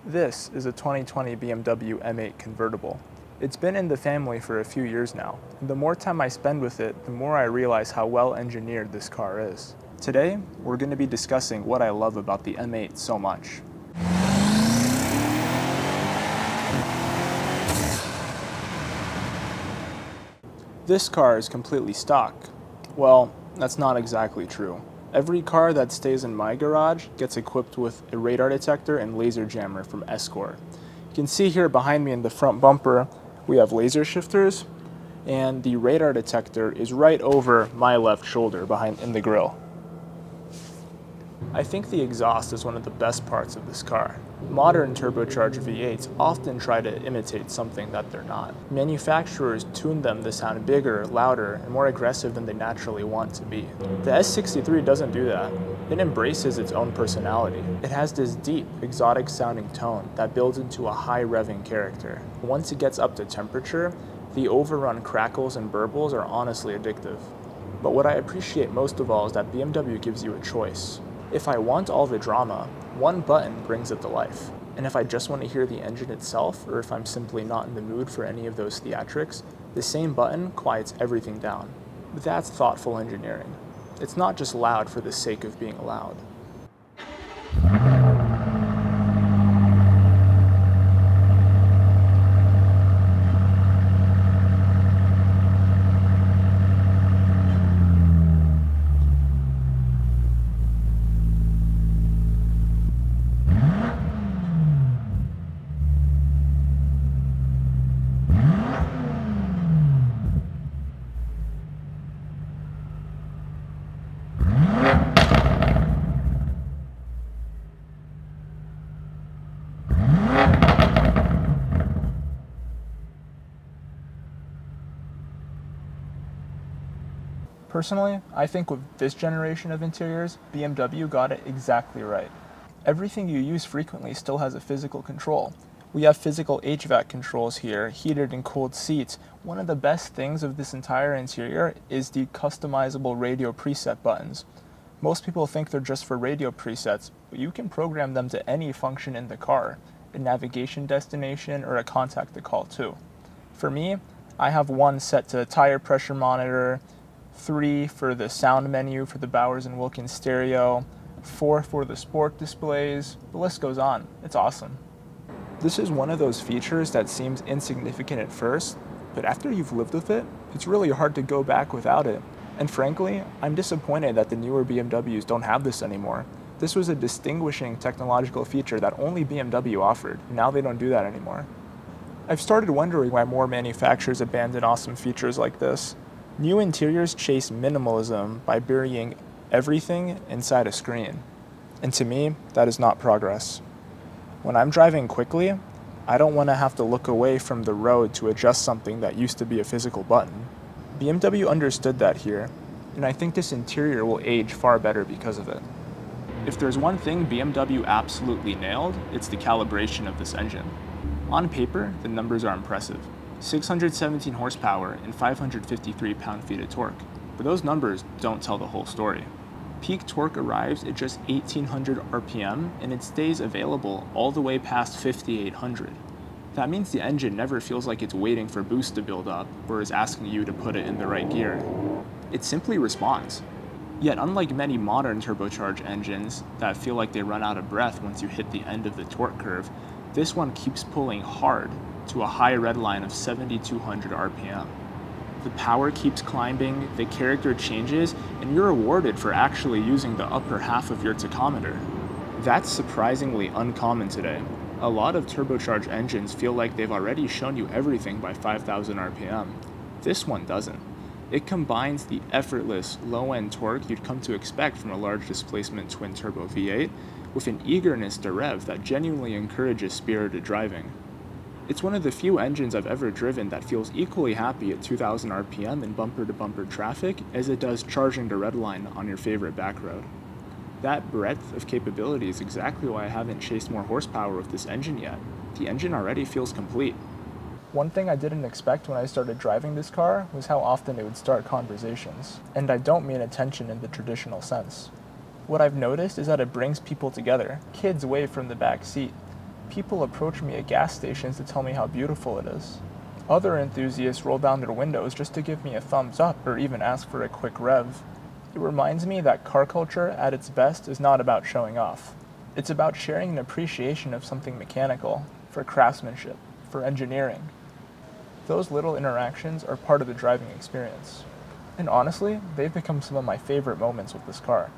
This is a 2020 BMW M8 convertible. It's been in the family for a few years now, and the more time I spend with it, the more I realize how well engineered this car is. Today, we're going to be discussing what I love about the M8 so much. This car is completely stock. Well, that's not exactly true. Every car that stays in my garage gets equipped with a radar detector and laser jammer from Escort. You can see here behind me in the front bumper, we have laser shifters, and the radar detector is right over my left shoulder behind in the grille. I think the exhaust is one of the best parts of this car. Modern turbocharged V8s often try to imitate something that they're not. Manufacturers tune them to sound bigger, louder, and more aggressive than they naturally want to be. The S63 doesn't do that. It embraces its own personality. It has this deep, exotic sounding tone that builds into a high revving character. Once it gets up to temperature, the overrun crackles and burbles are honestly addictive. But what I appreciate most of all is that BMW gives you a choice. If I want all the drama, one button brings it to life. And if I just want to hear the engine itself, or if I'm simply not in the mood for any of those theatrics, the same button quiets everything down. But that's thoughtful engineering. It's not just loud for the sake of being loud. Personally, I think with this generation of interiors, BMW got it exactly right. Everything you use frequently still has a physical control. We have physical HVAC controls here, heated and cooled seats. One of the best things of this entire interior is the customizable radio preset buttons. Most people think they're just for radio presets, but you can program them to any function in the car, a navigation destination or a contact to call too. For me, I have one set to tire pressure monitor, 3 for the sound menu for the Bowers & Wilkins stereo, 4 for the sport displays. The list goes on. It's awesome. This is one of those features that seems insignificant at first, but after you've lived with it, it's really hard to go back without it. And frankly, I'm disappointed that the newer BMWs don't have this anymore. This was a distinguishing technological feature that only BMW offered. Now they don't do that anymore. I've started wondering why more manufacturers abandon awesome features like this. New interiors chase minimalism by burying everything inside a screen. And to me, that is not progress. When I'm driving quickly, I don't want to have to look away from the road to adjust something that used to be a physical button. BMW understood that here, and I think this interior will age far better because of it. If there's one thing BMW absolutely nailed, it's the calibration of this engine. On paper, the numbers are impressive. 617 horsepower and 553 pound-feet of torque. But those numbers don't tell the whole story. Peak torque arrives at just 1800 RPM and it stays available all the way past 5800. That means the engine never feels like it's waiting for boost to build up or is asking you to put it in the right gear. It simply responds. Yet unlike many modern turbocharged engines that feel like they run out of breath once you hit the end of the torque curve, this one keeps pulling hard to a high red line of 7200 RPM. The power keeps climbing, the character changes, and you're rewarded for actually using the upper half of your tachometer. That's surprisingly uncommon today. A lot of turbocharged engines feel like they've already shown you everything by 5000 RPM. This one doesn't. It combines the effortless, low-end torque you'd come to expect from a large displacement twin-turbo V8 with an eagerness to rev that genuinely encourages spirited driving. It's one of the few engines I've ever driven that feels equally happy at 2000 RPM in bumper-to-bumper traffic as it does charging the red line on your favorite back road. That breadth of capability is exactly why I haven't chased more horsepower with this engine yet. The engine already feels complete. One thing I didn't expect when I started driving this car was how often it would start conversations. And I don't mean attention in the traditional sense. What I've noticed is that it brings people together. Kids wave from the back seat. People approach me at gas stations to tell me how beautiful it is. Other enthusiasts roll down their windows just to give me a thumbs up or even ask for a quick rev. It reminds me that car culture at its best is not about showing off. It's about sharing an appreciation of something mechanical, for craftsmanship, for engineering. Those little interactions are part of the driving experience. And honestly, they've become some of my favorite moments with this car.